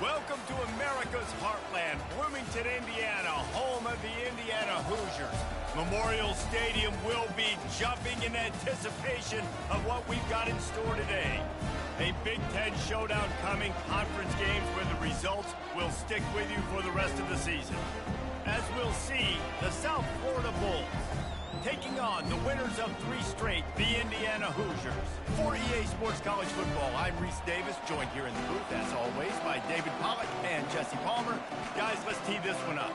Welcome to America's heartland, Bloomington, Indiana, home of the Indiana Hoosiers. Memorial Stadium will be jumping in anticipation of what we've got in store today. A Big Ten showdown coming, conference games where the results will stick with you for the rest of the season. As we'll see, the South Florida Bulls taking on the winners of 3 straight, the Indiana Hoosiers. For EA Sports College Football, I'm Reese Davis, joined here in the booth, as always, by David Pollack and Jesse Palmer. Guys, let's tee this one up.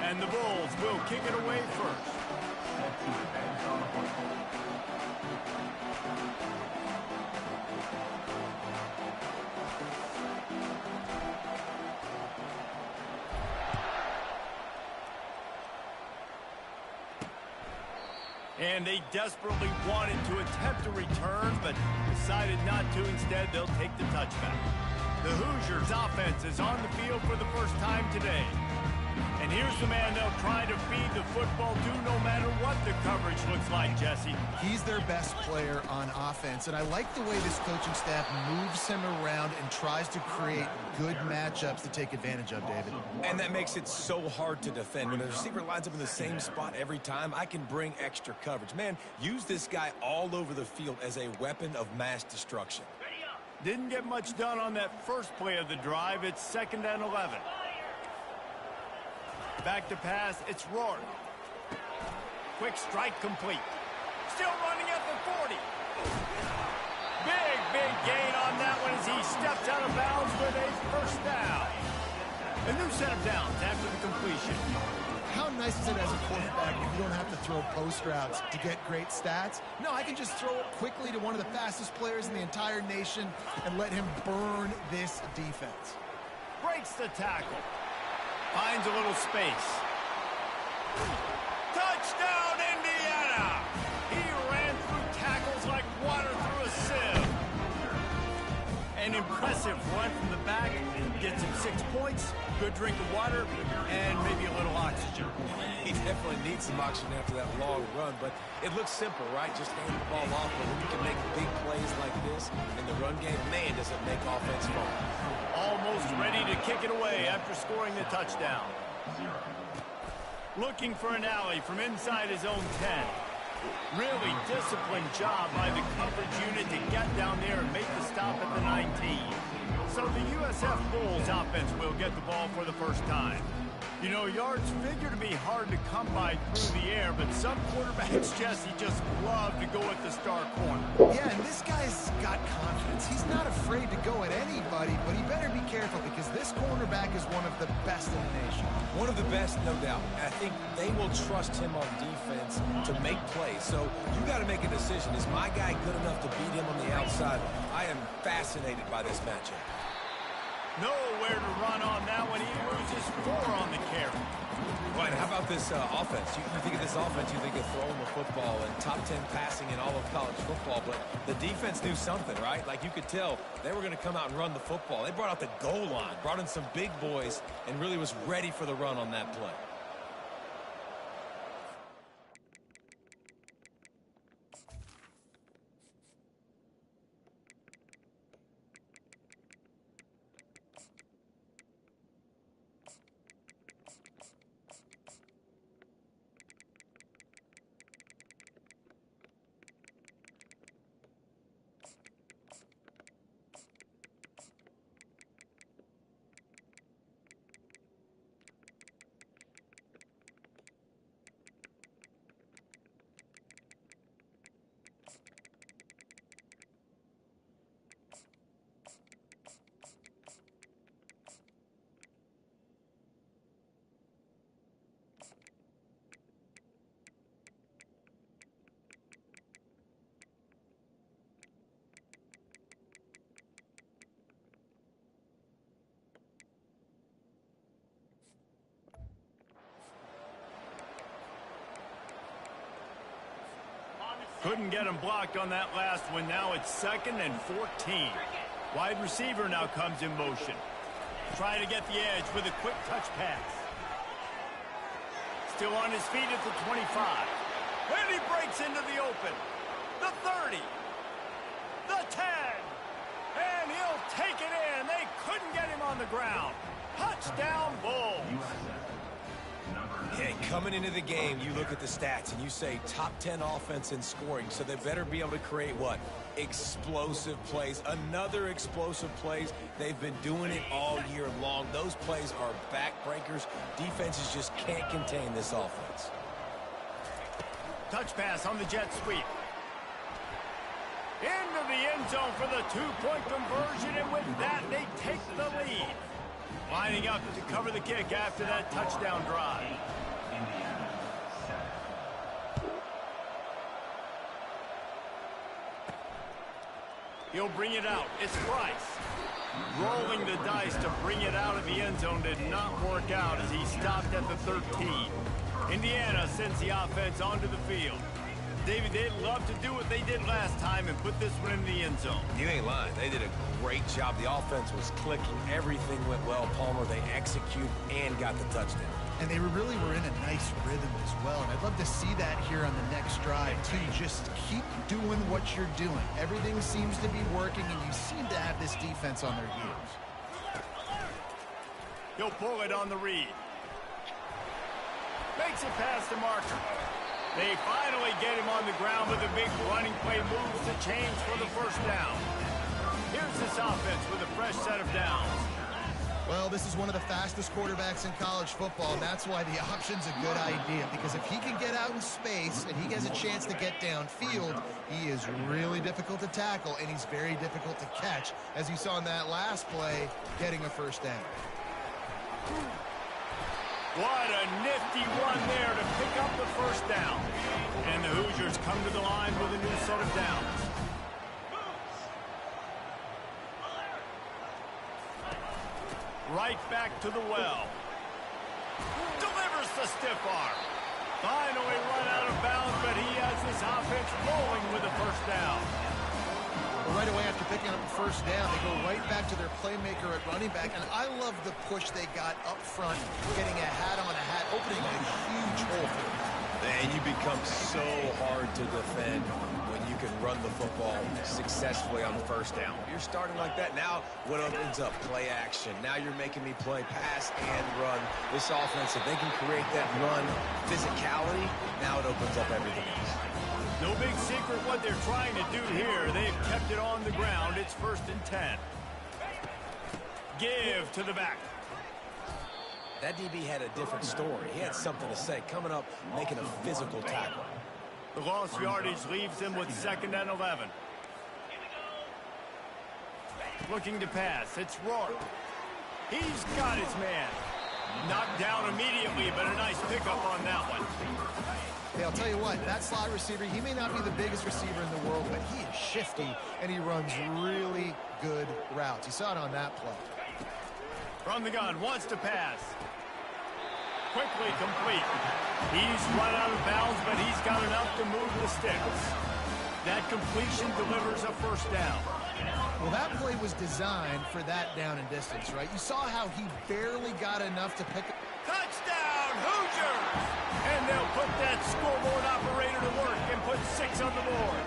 And the Bulls will kick it away first. And they desperately wanted to attempt a return, but decided not to. Instead, they'll take the touchback. The Hoosiers' offense is on the field for the first time today. And here's the man they'll try to feed the football to no matter what the coverage looks like, Jesse. He's their best player on offense, and I like the way this coaching staff moves him around and tries to create good matchups to take advantage of, David. And that makes it so hard to defend. When the receiver lines up in the same spot every time, I can bring extra coverage. Man, use this guy all over the field as a weapon of mass destruction. Didn't get much done on that first play of the drive. It's 2nd and 11. Back to pass, it's Rourke. Quick strike complete. Still running at the 40. Big gain on that one as he steps out of bounds with a first down. A new set of downs after the completion. How nice is it as a quarterback if you don't have to throw post routes to get great stats? No, I can just throw it quickly to one of the fastest players in the entire nation and let him burn this defense. Breaks the tackle. Finds a little space. Touchdown, Indiana! He ran through tackles like water through a sieve. An impressive run from the back. Gets him 6 points, good drink of water, and maybe a little oxygen. He definitely needs some oxygen after that long run, but it looks simple, right? Just hand the ball off, but when you can make big plays like this in the run game, man, does it make offense fun. Almost ready to kick it away after scoring the touchdown. Looking for an alley from inside his own 10. Really disciplined job by the coverage unit to get down there and make the stop at the 19. So the USF Bulls offense will get the ball for the first time. You know, yards figure to be hard to come by through the air, but some quarterbacks, Jesse, just love to go at the star corner. Yeah, and this guy's got confidence. He's not afraid to go at anybody, but he better be careful because this cornerback is one of the best in the nation. One of the best, no doubt. And I think they will trust him on defense to make plays. So you got to make a decision. Is my guy good enough to beat him on the outside? I am fascinated by this matchup. Nowhere to run on that one. He loses 4 on the carry. Right, how about this offense? You think of this offense, you think of throwing the football and top 10 passing in all of college football, but the defense knew something, right? Like you could tell they were going to come out and run the football. They brought out the goal line, brought in some big boys, and really was ready for the run on that play. Couldn't get him blocked on that last one. Now it's 2nd and 14. Wide receiver now comes in motion. Trying to get the edge with a quick touch pass. Still on his feet at the 25. And he breaks into the open. The 30. The 10. And he'll take it in. They couldn't get him on the ground. Touchdown, Bulls. Hey, coming into the game, you look at the stats and you say top 10 offense in scoring, so they better be able to create what? Explosive plays. Another explosive plays. They've been doing it all year long. Those plays are backbreakers. Defenses just can't contain this offense. Touch pass on the jet sweep. Into the end zone for the two-point conversion, and with that, they take the lead. Lining up to cover the kick after that touchdown drive. He'll bring it out. It's Price. Rolling the dice to bring it out of the end zone did not work out as he stopped at the 13. Indiana sends the offense onto the field. David, they'd love to do what they did last time and put this one in the end zone. You ain't lying. They did a great job. The offense was clicking. Everything went well. Palmer, they executed and got the touchdown. And they really were in a nice rhythm as well. And I'd love to see that here on the next drive, too. Just keep doing what you're doing. Everything seems to be working, and you seem to have this defense on their heels. He'll pull it on the read. Makes it past the marker. They finally get him on the ground with a big running play, moves the chains for the first down. Here's this offense with a fresh set of downs. Well, this is one of the fastest quarterbacks in college football, and that's why the option's a good idea, because if he can get out in space and he has a chance to get downfield, he is really difficult to tackle, and he's very difficult to catch, as you saw in that last play, getting a first down. What a nifty run there to pick up the first down. And the Hoosiers come to the line with a new set of downs. Right back to the well. Delivers the stiff arm. Finally run out of bounds, but he has this offense rolling with a first down. Right away after picking up the first down, they go right back to their playmaker at running back, and I love the push they got up front, getting a hat on a hat, opening a huge hole for them. And you become so hard to defend when you can run the football successfully on the first down. You're starting like that. Now what opens up? Play action. Now you're making me play pass and run. This offense, if they can create that run physicality, now it opens up everything else. No big secret what they're trying to do here. They've kept it on the ground. It's 1st and 10. Give to the back. That DB had a different story. He had something to say. Coming up, making a physical tackle. The lost yardage leaves him with 2nd and 11. Looking to pass. It's Rourke. He's got his man. Knocked down immediately, but a nice pickup on that one. Hey, I'll tell you what, that slot receiver, he may not be the biggest receiver in the world, but he is shifty, and he runs really good routes. You saw it on that play. From the gun, wants to pass. Quickly complete. He's run out of bounds, but he's got enough to move the sticks. That completion delivers a first down. Well, that play was designed for that down and distance, right? You saw how he barely got enough to pick up. Touchdown, Hoosiers! And they'll put that scoreboard operator to work and put 6 on the board.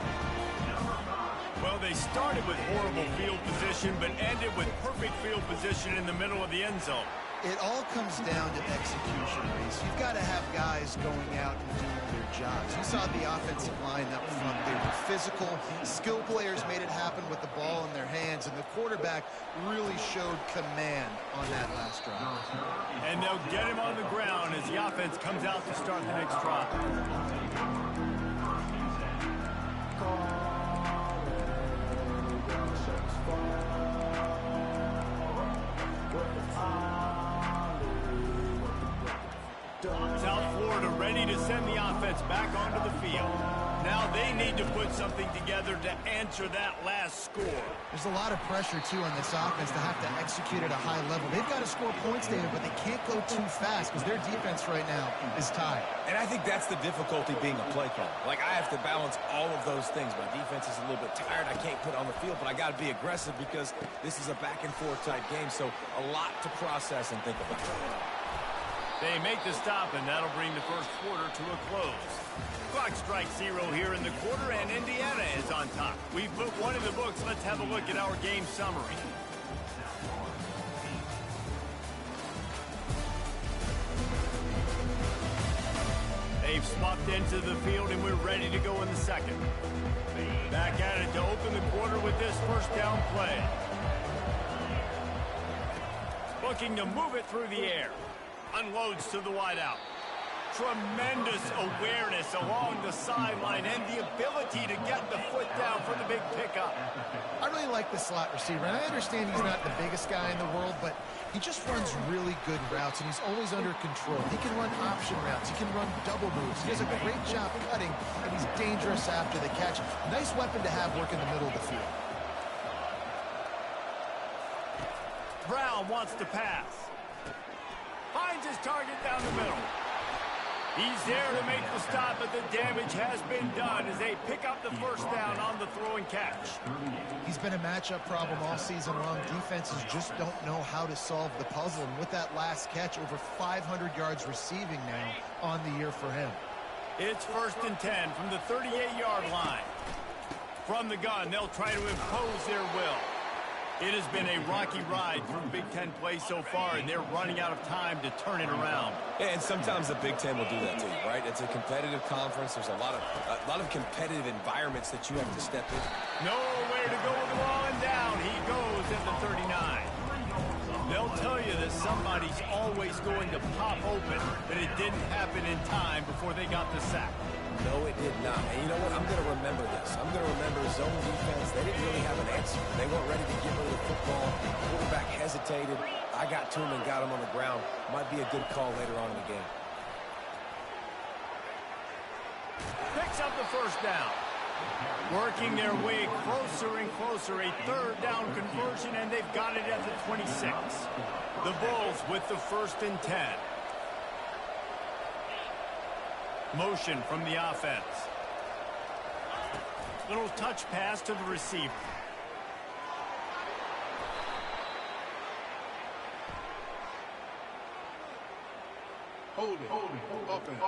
Well, they started with horrible field position, but ended with perfect field position in the middle of the end zone. It all comes down to execution, Reese. You've got to have guys going out and doing their jobs. You saw the offensive line up front. They were physical. Skill players made it happen with the ball in their hands, and the quarterback really showed command on that last drive. And they'll get him on the ground as the offense comes out to start the next drive. South Florida ready to send the offense back onto the field. Now they need to put something together to answer that last score. There's a lot of pressure, too, on this offense to have to execute at a high level. They've got to score points, David, but they can't go too fast because their defense right now is tied. And I think that's the difficulty being a play caller. Like, I have to balance all of those things. My defense is a little bit tired. I can't put it on the field, but I got to be aggressive because this is a back-and-forth type game, so a lot to process and think about. They make the stop, and that'll bring the first quarter to a close. Clock strikes 0 here in the quarter, and Indiana is on top. We've put one in the books. Let's have a look at our game summary. They've swapped into the field, and we're ready to go in the second. Back at it to open the quarter with this first down play. Looking to move it through the air. Unloads to the wideout. Tremendous awareness along the sideline and the ability to get the foot down for the big pickup. I really like the slot receiver, and I understand he's not the biggest guy in the world, but he just runs really good routes, and he's always under control. He can run option routes. He can run double moves. He does a great job cutting, and he's dangerous after the catch. Nice weapon to have work in the middle of the field. Brown wants to pass. Finds his target down the middle. He's there to make the stop, but the damage has been done as they pick up the first down on the throw and catch. He's been a matchup problem all season long. Defenses just don't know how to solve the puzzle. And with that last catch, over 500 yards receiving now on the year for him. It's 1st and 10 from the 38-yard line. From the gun, they'll try to impose their will. It has been a rocky ride through Big Ten play so far, and they're running out of time to turn it around. And sometimes the Big Ten will do that to you, right? It's a competitive conference. There's a lot of competitive environments that you have to step in. Nowhere to go with the ball, and down he goes at the 39. They'll tell you that somebody's always going to pop open, but it didn't happen in time before they got the sack. No, it did not. And you know what? I'm going to remember this. I'm going to remember zone defense. They didn't really have an answer. They weren't ready to get rid of the football. Quarterback hesitated. I got to him and got him on the ground. Might be a good call later on in the game. Picks up the first down. Working their way closer and closer. A 3rd down conversion, and they've got it at the 26. The Bulls with the 1st and 10. Motion from the offense. Little touch pass to the receiver. Hold it. Offense.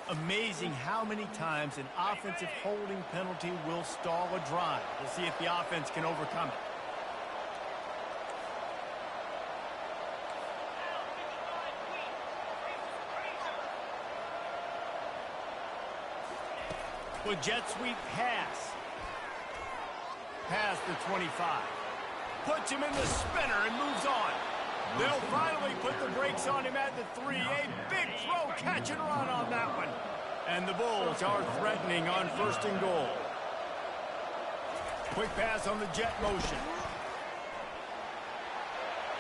Amazing how many times an offensive holding penalty will stall a drive. We'll see if the offense can overcome it. With jet sweep pass. Past the 25. Puts him in the spinner and moves on. They'll finally put the brakes on him at the 3. A big throw, catch and run on that one. And the Bulls are threatening on 1st and goal. Quick pass on the jet motion.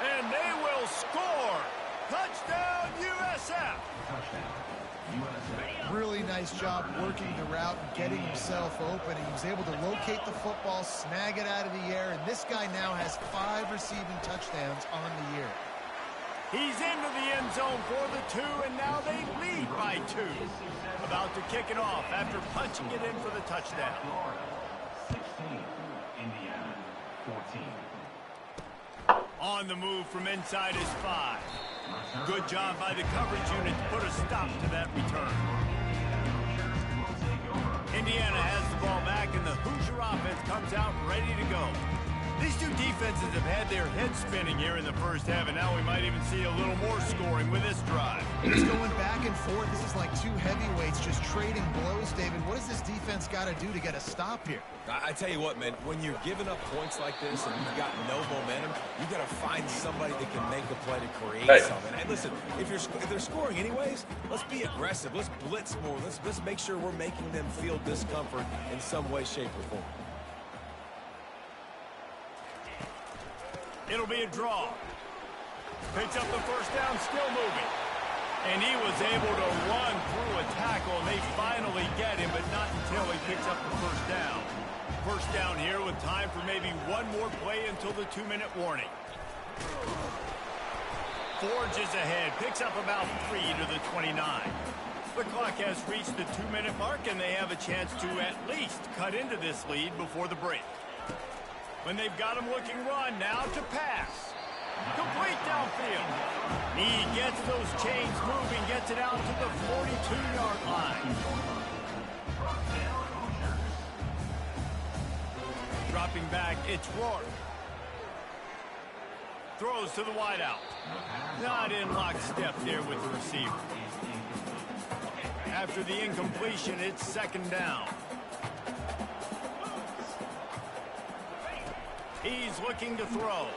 And they will score. Touchdown, USF. Really nice job working the route and getting himself open. He was able to locate the football, snag it out of the air, and this guy now has 5 receiving touchdowns on the year. He's into the end zone for the 2, and now they lead by 2. About to kick it off after punching it in for the touchdown. 16, Indiana, 14. On the move from inside is 5. Good job by the coverage unit to put a stop to that return. Indiana has the ball back, and the Hoosier offense comes out ready to go. These two defenses have had their heads spinning here in the first half, and now we might even see a little more scoring with this drive. It's going back and forth. This is like 2 heavyweights just trading blows, David. What does this defense got to do to get a stop here? I tell you what, man, when you're giving up points like this and you've got no momentum, you got to find somebody that can make a play to create something. And listen, if they're scoring anyways, let's be aggressive. Let's blitz more. Let's make sure we're making them feel discomfort in some way, shape, or form. It'll be a draw. Picks up the first down, still moving. And he was able to run through a tackle, and they finally get him, but not until he picks up the first down. First down here with time for maybe one more play until the 2-minute warning. Forges ahead, picks up about 3 to the 29. The clock has reached the 2-minute mark, and they have a chance to at least cut into this lead before the break. When they've got him looking run, now to pass. Complete downfield. He gets those chains moving, gets it out to the 42-yard line. Dropping back, it's Rourke. Throws to the wideout. Not in lockstep there with the receiver. After the incompletion, it's second down. He's looking to throw.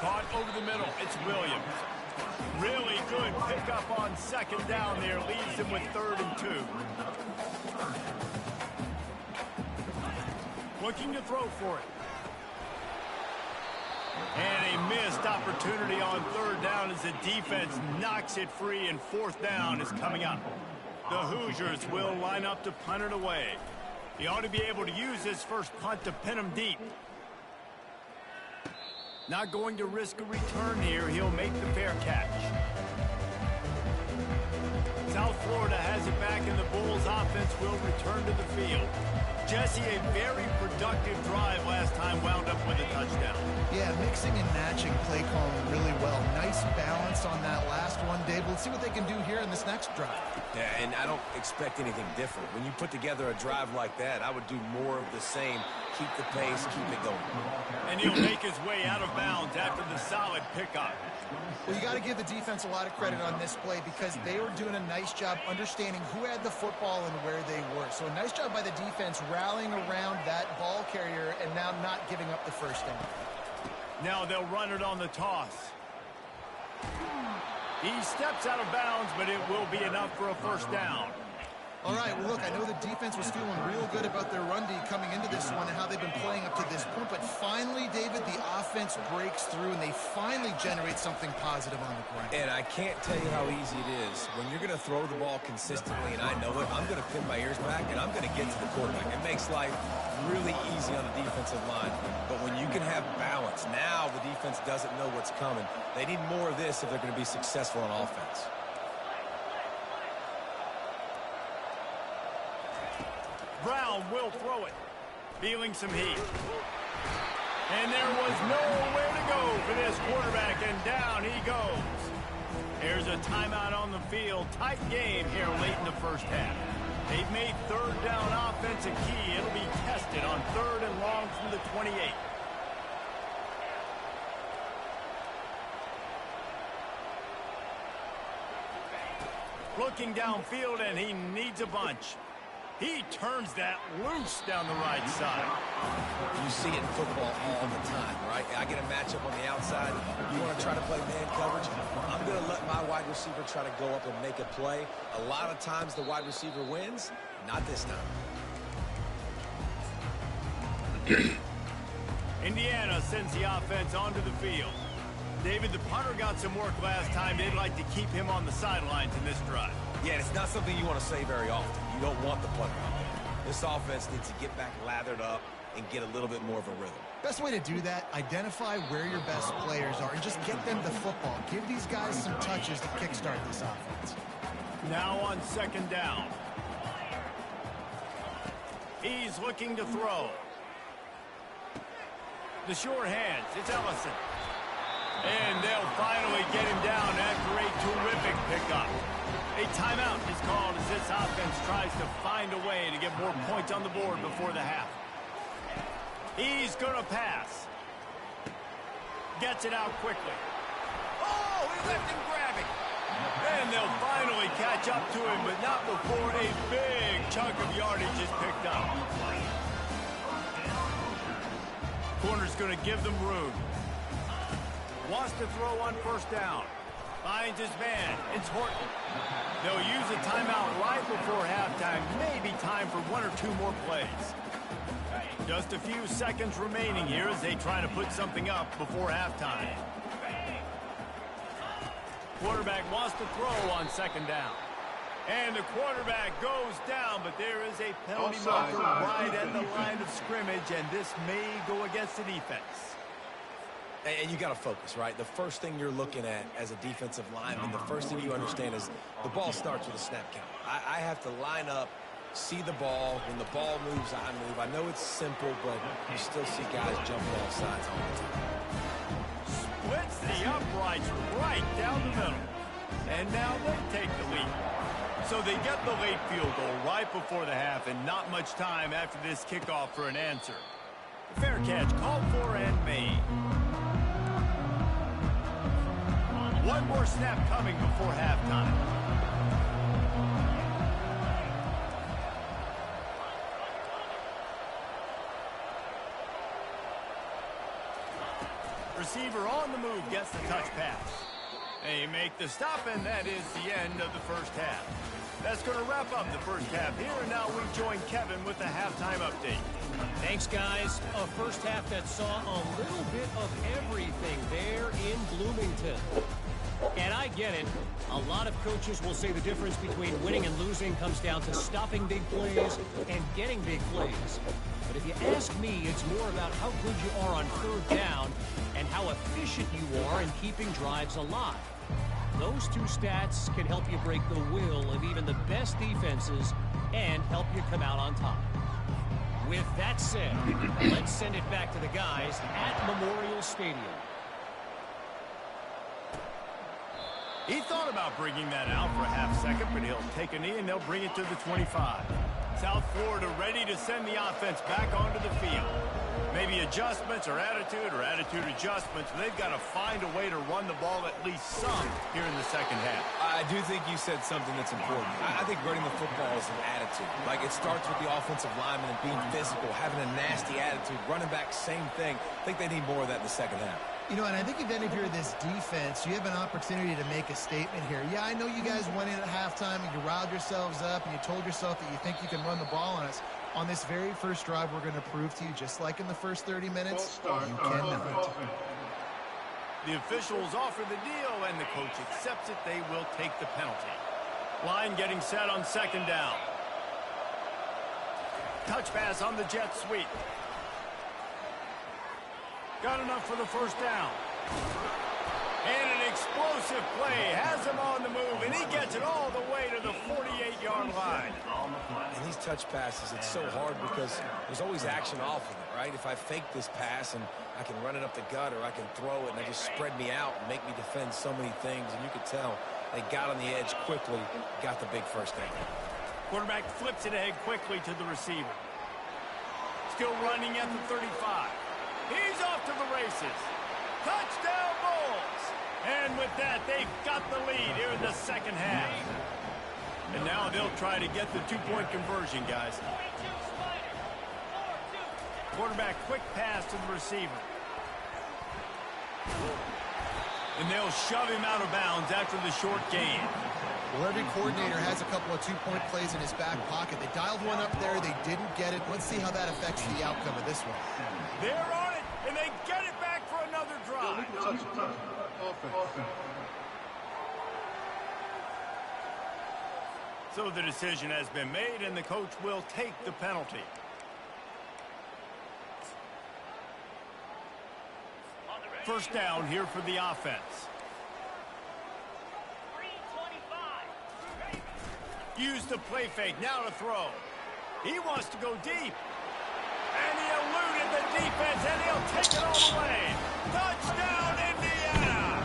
Caught over the middle. It's Williams. Really good pickup on second down there. Leaves him with 3rd and 2. Looking to throw for it. And a missed opportunity on 3rd down as the defense knocks it free, and 4th down is coming up. The Hoosiers will line up to punt it away. He ought to be able to use this first punt to pin him deep. Not going to risk a return here. He'll make the fair catch. South Florida has it back, and the Bulls offense will return to the field. Jesse, a very productive drive last time, wound up with a touchdown. Yeah, mixing and matching play calling really well. Nice balance on that last one, Dave. Let's see what they can do here in this next drive. Yeah, and I don't expect anything different. When you put together a drive like that, I would do more of the same. Keep the pace, keep it going. And he'll make his way out of bounds after the solid pickup. Well, you got to give the defense a lot of credit on this play because they were doing a nice job understanding who had the football and where they were. So a nice job by the defense rallying around that ball carrier and now not giving up the first down. Now they'll run it on the toss. He steps out of bounds, but it will be enough for a first down. All right, well, look, I know the defense was feeling real good about their run D coming into this one and how they've been playing up to this point, but finally, David, the offense breaks through, and they finally generate something positive on the ground. And I can't tell you how easy it is. When you're going to throw the ball consistently, and I know it, I'm going to pin my ears back, and I'm going to get to the quarterback. It makes life really easy on the defensive line. But when you can have balance, now the defense doesn't know what's coming. They need more of this if they're going to be successful on offense. Brown will throw it. Feeling some heat. And there was nowhere to go for this quarterback, and down he goes. There's a timeout on the field. Tight game here late in the first half. They've made 3rd down offense a key. It'll be tested on 3rd and long from the 28. Looking downfield, and he needs a bunch. He turns that loose down the right side. You see it in football all the time, right? I get a matchup on the outside. You want to try to play man coverage? I'm going to let my wide receiver try to go up and make a play. A lot of times the wide receiver wins. Not this time. Indiana sends the offense onto the field. David, the punter got some work last time. They'd like to keep him on the sidelines in this drive. Yeah, it's not something you want to say very often. You don't want the punter out there. This offense needs to get back lathered up and get a little bit more of a rhythm. Best way to do that, identify where your best players are and just get them the football. Give these guys some touches to kickstart this offense. Now on 2nd down. He's looking to throw. The sure hands. It's Ellison. And they'll finally get him down after a terrific pickup. A timeout is called as this offense tries to find a way to get more points on the board before the half. He's going to pass. Gets it out quickly. Oh, he left him grabbing. And they'll finally catch up to him, but not before a big chunk of yardage is picked up. Corner's going to give them room. Wants to throw on 1st down. Finds his man. It's Horton. They'll use a timeout right before halftime. Maybe time for 1 or 2 more plays. Just a few seconds remaining here as they try to put something up before halftime. quarterback wants to throw on second down. And the quarterback goes down, but there is a penalty marker right at the line of scrimmage, and this may go against the defense. And you got to focus, right? The first thing you're looking at as a defensive lineman, the first thing you understand is the ball starts with a snap count. I have to line up, see the ball. When the ball moves, I move. I know it's simple, but you still see guys jumping off sides all the time. Splits the uprights right down the middle. And now they take the lead. So they get the late field goal right before the half, and not much time after this kickoff for an answer. The fair catch called for and made. One more snap coming before halftime. Receiver on the move gets the touch pass. They make the stop, and that is the end of the first half. That's going to wrap up the first half here, and now we join Kevin with the halftime update. Thanks, guys. A first half that saw a little bit of everything there in Bloomington. And I get it. A lot of coaches will say the difference between winning and losing comes down to stopping big plays and getting big plays. But if you ask me, it's more about how good you are on third down and how efficient you are in keeping drives alive. Those two stats can help you break the will of even the best defenses and help you come out on top. With that said, let's send it back to the guys at Memorial Stadium. He thought about bringing that out for a half second, but he'll take a knee and they'll bring it to the 25. South Florida ready to send the offense back onto the field. Maybe adjustments or attitude adjustments. They've got to find a way to run the ball at least some here in the second half. I do think you said something that's important. I think running the football is an attitude. Like, it starts with the offensive lineman and being physical, having a nasty attitude. Running back, same thing. I think they need more of that in the second half. You know, and I think even if you're this defense, you have an opportunity to make a statement here. Yeah, I know you guys went in at halftime and you riled yourselves up and you told yourself that you think you can run the ball on us. On this very first drive, we're going to prove to you, just like in the first 30 minutes, you cannot. The officials offer the deal, and the coach accepts it. They will take the penalty. Line getting set on second down. Touch pass on the jet sweep. Got enough for the first down. And an explosive play has him on the move, and he gets it all the way to the 48-yard line. And these touch passes, it's so hard because there's always action off of it, right? If I fake this pass and I can run it up the gut or I can throw it and they just spread me out and make me defend so many things, and you could tell they got on the edge quickly, got the big first down. Quarterback flips it ahead quickly to the receiver. Still running at the 35. He's off to the races. Touchdown Bulls! And with that, they've got the lead here in the second half. And now they'll try to get the two-point conversion, guys. Quarterback quick pass to the receiver. And they'll shove him out of bounds after the short gain. Well, every coordinator has a couple of two-point plays in his back pocket. They dialed one up there. They didn't get it. Let's see how that affects the outcome of this one. They're on it, and they get it back for another drive. So the decision has been made, and the coach will take the penalty. First down here for the offense. Use the play fake, now to throw. He wants to go deep. And he eluded the defense, and he'll take it all the way. Touchdown, Indiana!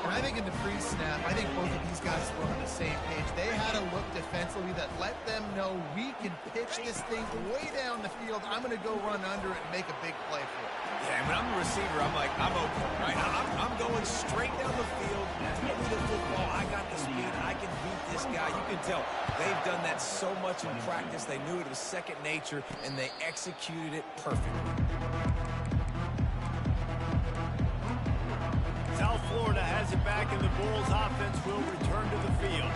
And I think in the pre-snap, I think both of these guys were on the same page. They had a look defensively that let them know we can pitch this thing way down the field. I'm going to go run under it and make a big play for it. Yeah, when I'm the receiver, I'm like, I'm open, right? I'm going straight down the field. Give me the football. I got the speed. I can beat this guy. You can tell they've done that so much in practice. They knew it was second nature, and they executed it perfectly. South Florida has it back, and the Bulls offense will return to the field.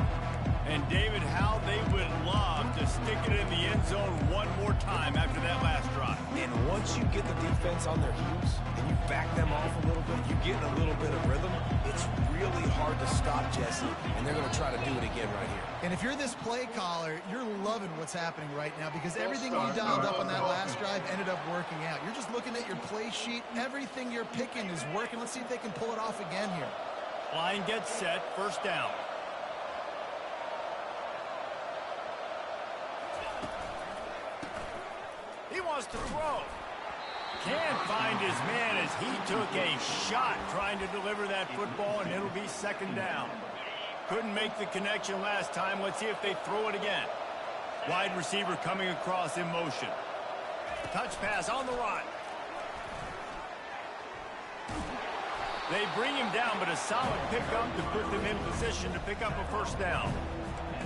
And David, how they would love to stick it in the end zone one more time after that last drive. And once you get the defense on their heels and you back them off a little bit, you get in a little bit of rhythm, it's really hard to stop, Jesse, and they're going to try to do it again right here. And if you're this play caller, you're loving what's happening right now because everything you dialed up on that last drive ended up working out. You're just looking at your play sheet. Everything you're picking is working. Let's see if they can pull it off again here. Line gets set, first down. He wants to throw. Can't find his man as he took a shot trying to deliver that football, and it'll be second down. Couldn't make the connection last time. Let's see if they throw it again. Wide receiver coming across in motion. Touch pass on the run. They bring him down, but a solid pickup to put them in position to pick up a first down.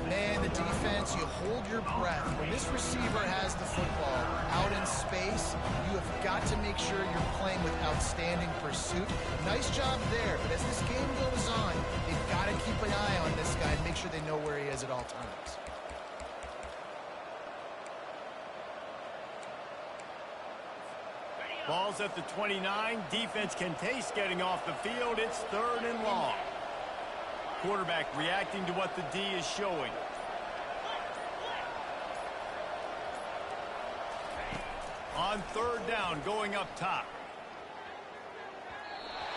Man, the defense, you hold your breath. When this receiver has the football out in space, you have got to make sure you're playing with outstanding pursuit. Nice job there, but as this game goes on, they've got to keep an eye on this guy and make sure they know where he is at all times. Ball's at the 29. Defense can taste getting off the field. It's third and long. Quarterback reacting to what the D is showing. On third down, going up top.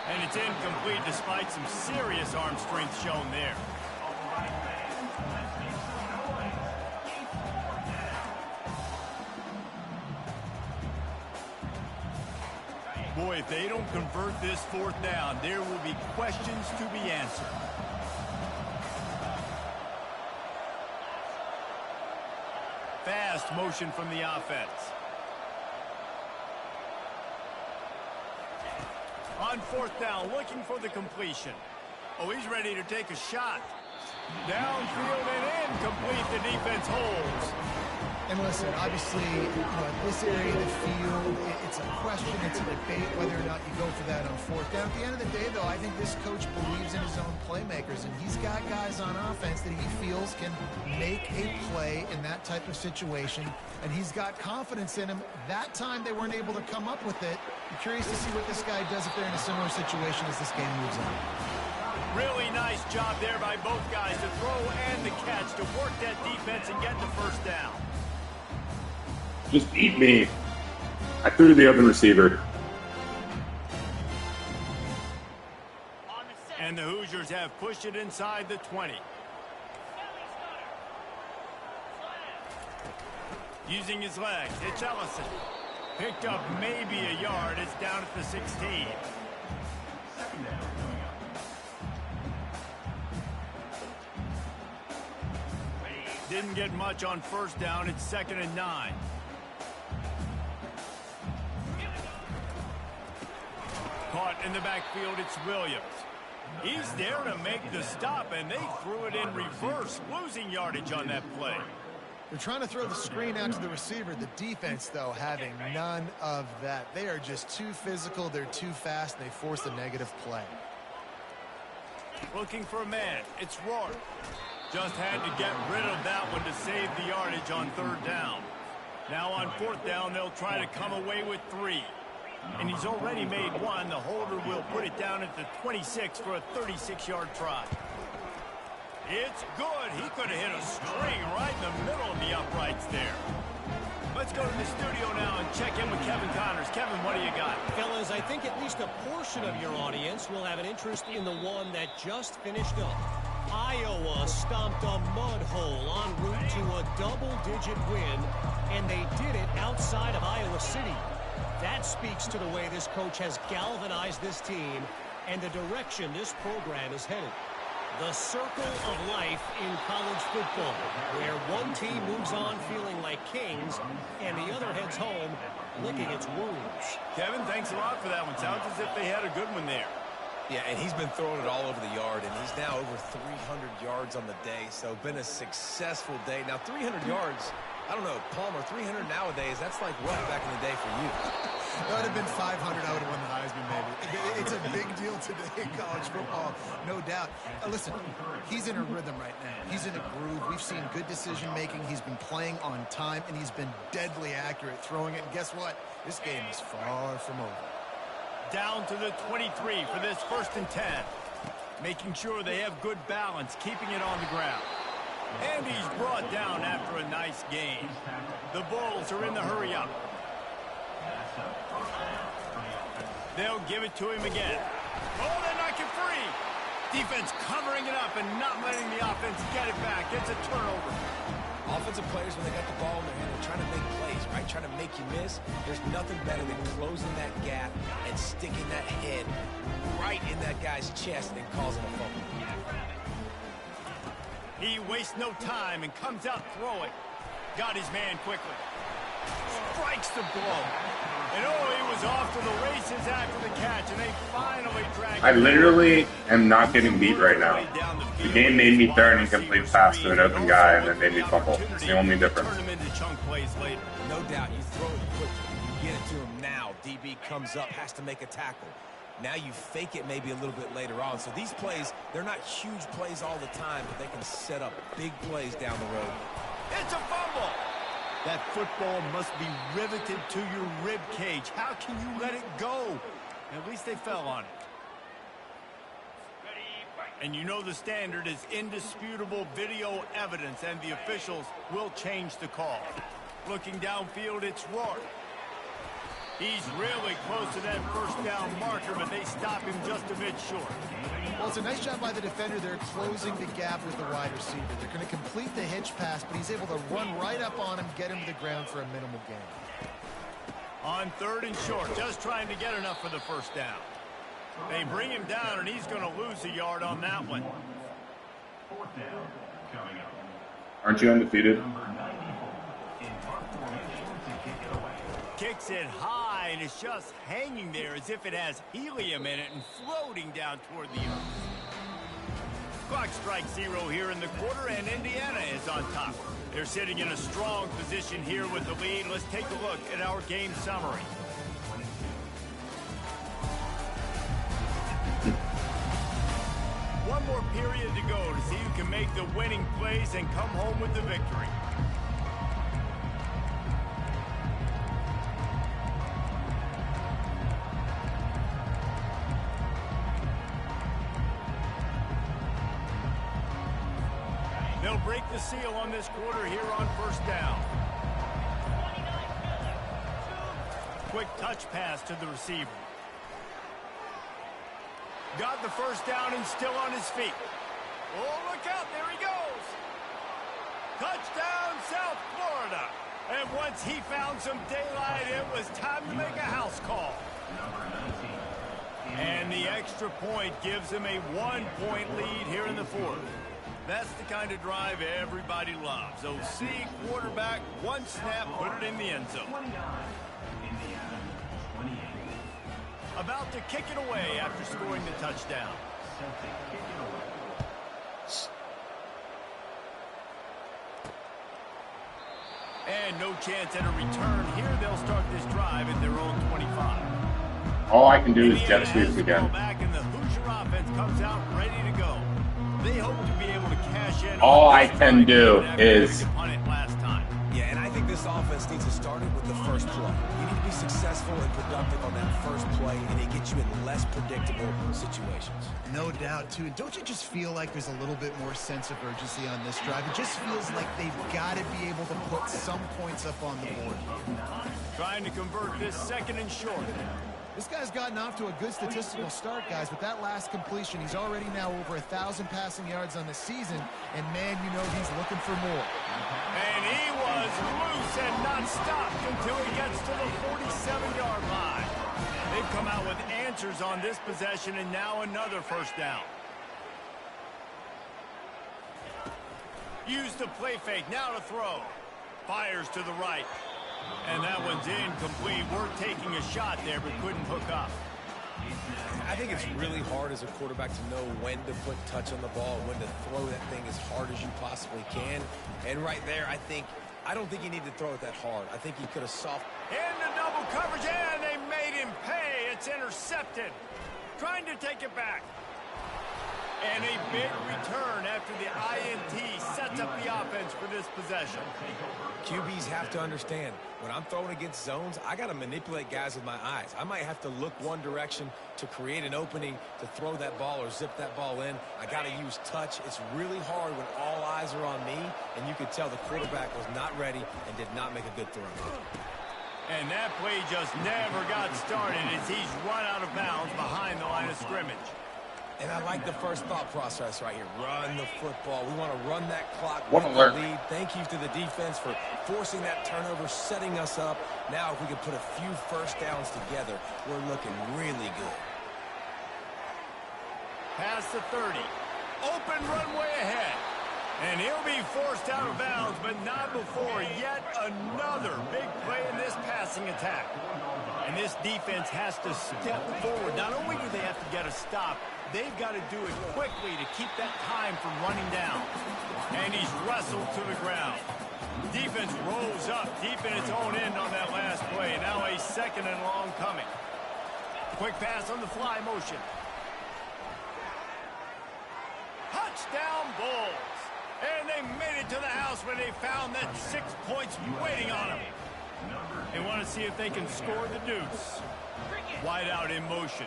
And it's incomplete despite some serious arm strength shown there. Boy, if they don't convert this fourth down, there will be questions to be answered. Fast motion from the offense. On fourth down, looking for the completion. Oh, he's ready to take a shot. Downfield and incomplete. The defense holds. And listen, obviously, at this area of the field, it's a question, it's a debate whether or not you go for that on fourth down. At the end of the day, though, I think this coach believes in his own playmakers, and he's got guys on offense that he feels can make a play in that type of situation, and he's got confidence in him. That time, they weren't able to come up with it. I'm curious to see what this guy does if they're in a similar situation as this game moves on. Really nice job there by both guys to throw and the catch to work that defense and get the first down. Just eat me. I threw to the open receiver. And the Hoosiers have pushed it inside the 20. Using his legs, it's Ellison. Picked up maybe a yard. It's down at the 16. Didn't get much on first down. It's 2nd and 9. Caught in the backfield, it's Williams. He's there to make the stop, and they threw it in reverse, losing yardage on that play. They're trying to throw the screen out to the receiver. The defense, though, having none of that. They are just too physical. They're too fast. They force a negative play. Looking for a man. It's Rourke. Just had to get rid of that one to save the yardage on third down. Now on fourth down, they'll try to come away with 3. And he's already made one. The holder will put it down at the 26 for a 36-yard try. It's good. He could have hit a string right in the middle of the uprights there. Let's go to the studio now and check in with Kevin Connors. Kevin, what do you got? Fellas, I think at least a portion of your audience will have an interest in the one that just finished up. Iowa stomped a mud hole en route to a double-digit win, and they did it outside of Iowa City. That speaks to the way this coach has galvanized this team and the direction this program is headed. The circle of life in college football, where one team moves on feeling like kings and the other heads home licking its wounds. Kevin, thanks a lot for that one. Sounds as if they had a good one there. Yeah, and he's been throwing it all over the yard, and he's now over 300 yards on the day, so been a successful day. Now, 300 yards, I don't know, Palmer, 300 nowadays, that's like what back in the day for you? That would have been 500. I would have won the Heisman, maybe. It's a big deal today in college football, no doubt. Listen, he's in a rhythm right now. He's in a groove. We've seen good decision-making. He's been playing on time, and he's been deadly accurate throwing it. And guess what? This game is far from over. Down to the 23 for this 1st and 10. making sure they have good balance, keeping it on the ground. And he's brought down after a nice game. The Bulls are in the hurry-up. They'll give it to him again. Oh, they knock it free. Defense covering it up and not letting the offense get it back. It's a turnover. Offensive players, when they got the ball in their hand, they're trying to make plays, right? Trying to make you miss. There's nothing better than closing that gap and sticking that head right in that guy's chest and causing a fumble. He wastes no time and comes out throwing. Got his man quickly. Strikes the blow. And oh, he was off to the races after the catch, and they finally dragged him. I literally am not getting beat right now. The game made me throw an incomplete pass to an open guy and then made me fumble. It's the only difference. No doubt, you throw it quickly. You get it to him now. DB comes up, has to make a tackle. Now you fake it maybe a little bit later on. So these plays, they're not huge plays all the time, but they can set up big plays down the road. It's a fumble. That football must be riveted to your rib cage. How can you let it go? At least they fell on it. And you know the standard is indisputable video evidence, and the officials will change the call. Looking downfield, it's Rourke. He's really close to that first down marker, but they stop him just a bit short. Well, it's a nice job by the defender. They're closing the gap with the wide receiver. They're going to complete the hitch pass, but he's able to run right up on him, get him to the ground for a minimal gain. On 3rd and short, just trying to get enough for the first down. They bring him down, and he's going to lose a yard on that one. 4th down coming up. Aren't you undefeated? Kicks it high, and it's just hanging there as if it has helium in it and floating down toward the earth. Clock strikes 0 here in the quarter, and Indiana is on top. They're sitting in a strong position here with the lead. Let's take a look at our game summary. One more period to go to see who can make the winning plays and come home with the victory. They'll break the seal on this quarter here on 1st down. Quick touch pass to the receiver. Got the first down and still on his feet. Oh, look out, there he goes. Touchdown, South Florida. And once he found some daylight, it was time to make a house call. And the extra point gives him a 1-point lead here in the 4th. That's the kind of drive everybody loves. OC, quarterback, one snap, put it in the end zone. About to kick it away after scoring the touchdown. And no chance at a return here. They'll start this drive at their own 25. All I can do is jet sweep again. Back and the Hoosier offense comes out ready to go. They hope to be able to cash in. All I can do is... Yeah, and I think this offense needs to start it with the first play. You need to be successful and productive on that first play, and it gets you in less predictable situations. No doubt, too. And don't you just feel like there's a little bit more sense of urgency on this drive? It just feels like they've got to be able to put some points up on the board. Trying to convert this 2nd and short. This guy's gotten off to a good statistical start, guys. With that last completion, he's already now over 1,000 passing yards on the season. And, man, you know he's looking for more. And he was loose and not stopped until he gets to the 47-yard line. They've come out with answers on this possession, and now another first down. Use the play fake, now to throw. Fires to the right. And that one's incomplete. We're taking a shot there, but couldn't hook up. I think it's really hard as a quarterback to know when to put touch on the ball, when to throw that thing as hard as you possibly can. And right there, I don't think you need to throw it that hard. I think he could have soft. Into double coverage, and they made him pay. It's intercepted. Trying to take it back. And a big return after the INT sets up the offense for this possession. QBs have to understand, when I'm throwing against zones, I got to manipulate guys with my eyes. I might have to look one direction to create an opening to throw that ball or zip that ball in. I got to use touch. It's really hard when all eyes are on me, and you could tell the quarterback was not ready and did not make a good throw. And that play just never got started as he's run out of bounds behind the line of scrimmage. And I like the first thought process right here. Run the football. We want to run that clock What with alert. the lead. Thank you to the defense for forcing that turnover, setting us up. Now, if we can put a few first downs together, we're looking really good. Past the 30. Open runway ahead. And he'll be forced out of bounds, but not before yet another big play in this passing attack. And this defense has to step forward. Not only do they have to get a stop, they've got to do it quickly to keep that time from running down. And he's wrestled to the ground. Defense rolls up deep in its own end on that last play. Now a second and long coming. Quick pass on the fly motion. Touchdown Bulls. And they made it to the house when they found that 6 points waiting on them. They want to see if they can score the deuce. Wide out in motion.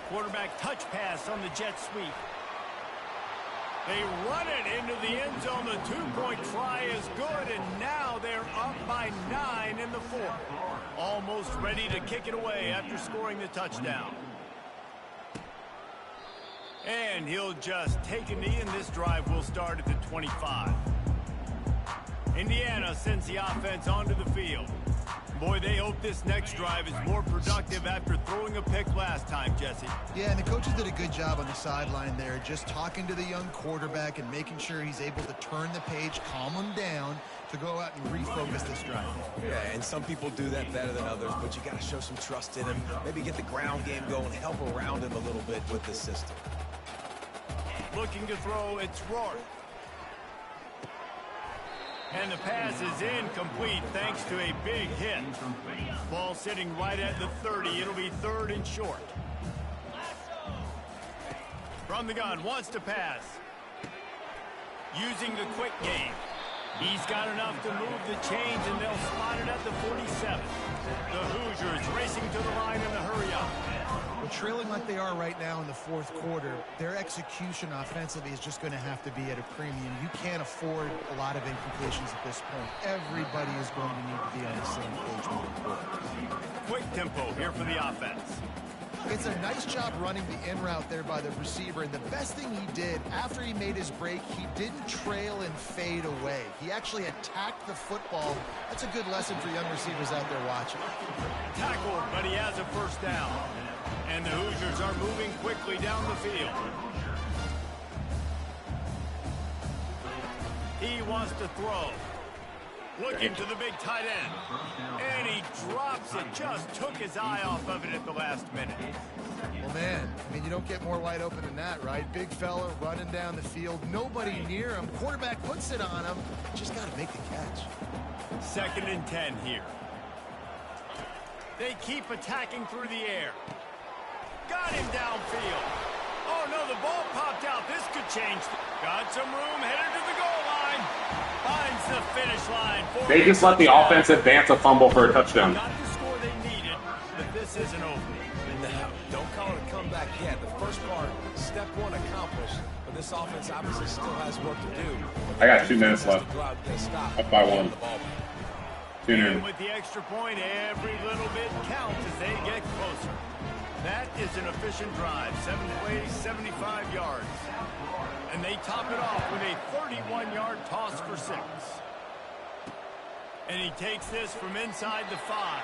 Quarterback touch pass on the jet sweep. They run it into the end zone. The two-point try is good, and now they're up by 9 in the fourth. Almost ready to kick it away after scoring the touchdown. And he'll just take a knee, and this drive will start at the 25. Indiana sends the offense onto the field. Boy, they hope this next drive is more productive after throwing a pick last time, Jesse. Yeah, and the coaches did a good job on the sideline there, just talking to the young quarterback and making sure he's able to turn the page, calm him down to go out and refocus this drive. Yeah, and some people do that better than others, but you got to show some trust in him. Maybe get the ground game going, help around him a little bit with the system. Looking to throw, it's Rourke. And the pass is incomplete thanks to a big hit. Ball sitting right at the 30. It'll be third and short. From the gun, wants to pass. Using the quick game. He's got enough to move the chains, and they'll spot it at the 47. The Hoosiers racing to the line in the hurry-up. Well, trailing like they are right now in the fourth quarter, their execution offensively is just going to have to be at a premium. You can't afford a lot of incompletions at this point. Everybody is going to need to be on the same page moving forward. Quick tempo here for the offense. It's a nice job running the in route there by the receiver, and the best thing he did after he made his break, he didn't trail and fade away. He actually attacked the football. That's a good lesson for young receivers out there watching. Tackled, but he has a first down. And the Hoosiers are moving quickly down the field. He wants to throw. Looking to the big tight end. And he drops it. Just took his eye off of it at the last minute. Well, man, I mean, you don't get more wide open than that, right? Big fella running down the field. Nobody near him. Quarterback puts it on him. Just got to make the catch. 2nd and 10 here. They keep attacking through the air. Got him downfield. Oh, no, the ball popped out. This could change. Got some room, headed to the goal line. Finds the finish line. They just let the offense advance a fumble for a touchdown. Not the score they needed, but this isn't over. Now, don't call it a comeback yet. The first part, step one accomplished, but this offense obviously still has work to do. I got 2 minutes left. Up by 1. Tune in. And with the extra point, every little bit counts as they get closer. That is an efficient drive. 7 plays, 75 yards. And they top it off with a 31-yard toss for 6. And he takes this from inside the 5.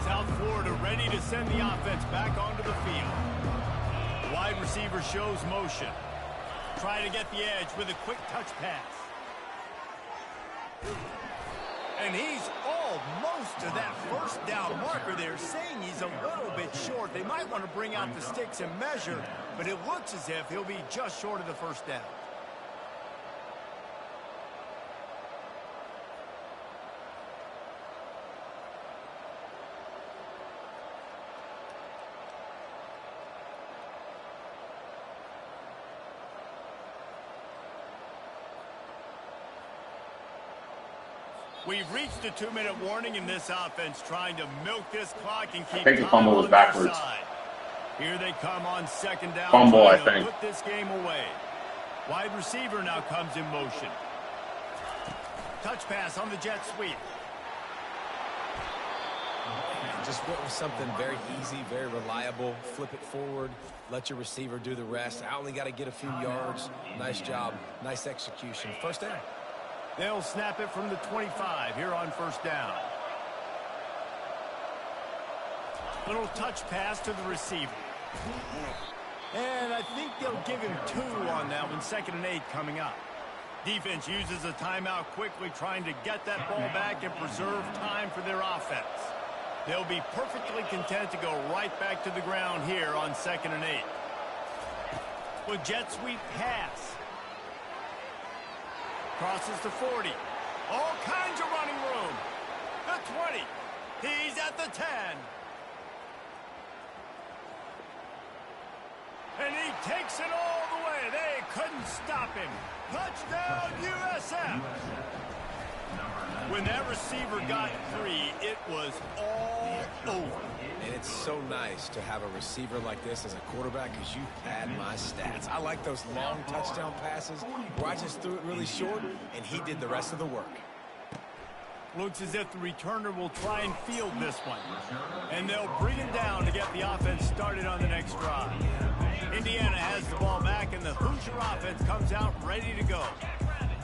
South Florida ready to send the offense back onto the field. The wide receiver shows motion. Try to get the edge with a quick touch pass. And he's almost to that first down marker there, saying he's a little bit short. They might want to bring out the sticks and measure, but it looks as if he'll be just short of the first down. We've reached the 2-minute warning in this offense, trying to milk this clock and keep I think the time fumble was on their backwards. side. Here they come on second down, Fumble, I trying to think. put this game away. Wide receiver now comes in motion. Touch pass on the jet sweep. Just went with something very easy, very reliable. Flip it forward. Let your receiver do the rest. I only got to get a few yards. Nice job. Nice execution. First down. They'll snap it from the 25 here on first down. Little touch pass to the receiver. And I think they'll give him 2 on that one. 2nd and 8 coming up. Defense uses a timeout quickly, trying to get that ball back and preserve time for their offense. They'll be perfectly content to go right back to the ground here on 2nd and 8. With jet sweep pass. Crosses to 40. All kinds of running room. The 20. He's at the 10. And he takes it all the way. They couldn't stop him. Touchdown, USF. When that receiver got free, it was all over. And it's so nice to have a receiver like this as a quarterback because you pad my stats. I like those long touchdown passes where I just threw it really short and he did the rest of the work. Looks as if the returner will try and field this one. And they'll bring him down to get the offense started on the next drive. Indiana has the ball back, and the Hoosier offense comes out ready to go.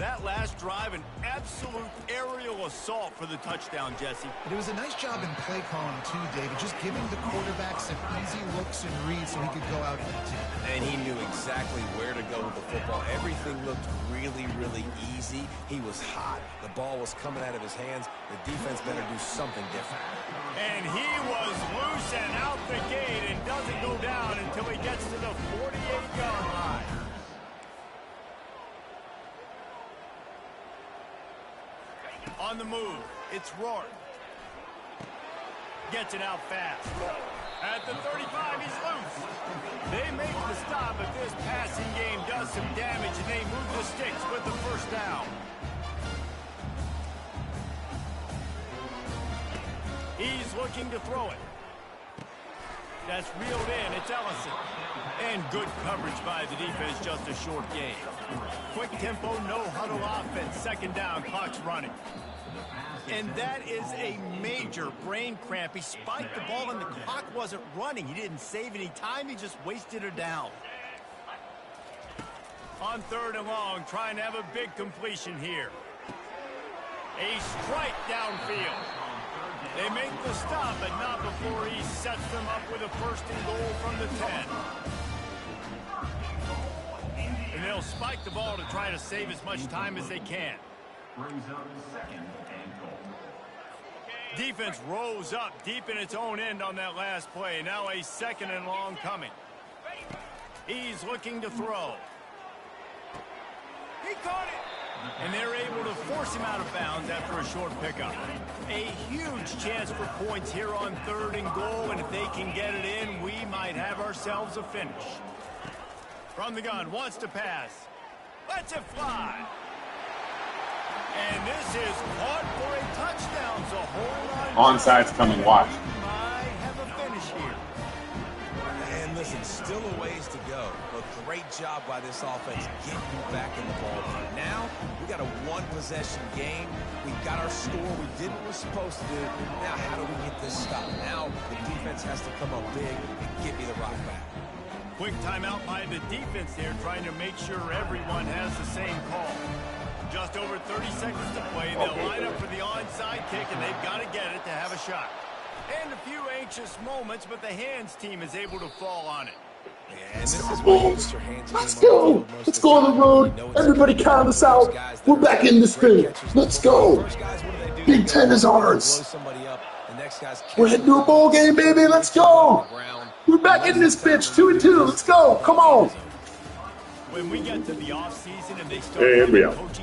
That last drive, an absolute aerial assault for the touchdown, Jesse. It was a nice job in play calling, too, David, just giving the quarterback some easy looks and reads so he could go out and do. And he knew exactly where to go with the football. Everything looked really, really easy. He was hot. The ball was coming out of his hands. The defense better do something different. And he was loose and out the gate and doesn't go down until he gets to the 48-yard line. On the move, it's Rourke. Gets it out fast. At the 35, he's loose. They make the stop, but this passing game does some damage, and they move the sticks with the first down. He's looking to throw it. That's reeled in. It's Ellison. And good coverage by the defense, just a short game. Quick tempo, no huddle offense. 2nd down, clock's running. And that is a major brain cramp. He spiked the ball and the clock wasn't running. He didn't save any time. He just wasted it down. On 3rd and long, trying to have a big completion here. A strike downfield. They make the stop, but not before he sets them up with a 1st and goal from the 10. And they'll spike the ball to try to save as much time as they can. Brings up 2nd and goal. Defense rose up deep in its own end on that last play. Now a 2nd and long coming. He's looking to throw. He caught it. And they're able to force him out of bounds after a short pickup. A huge chance for points here on 3rd and goal, and if they can get it in, we might have ourselves a finish. From the gun, wants to pass. Lets it fly. And this is caught for a touchdown, so hold on. Onside's coming, watch. We might have a finish here. And listen, still a ways to go, but great job by this offense getting you back in the ball game. Now, we got a 1-possession game. We got our score. We did what we're supposed to do. Now, how do we get this stop? Now, the defense has to come up big and get me the rock back. Quick timeout by the defense there, trying to make sure everyone has the same call. Just over 30 seconds to play. They'll line up for the onside kick, and they've got to get it to have a shot. And a few anxious moments, but the hands team is able to fall on it. And this is where you get your hands Let's go. Let's go on the road. Everybody count us out. We're back in this thing. Let's go. Big Ten is ours. We're heading to a bowl game, baby. Let's go. We're back in this bitch. 2-2. Let's go. Come on. When we get to the offseason and they start coaching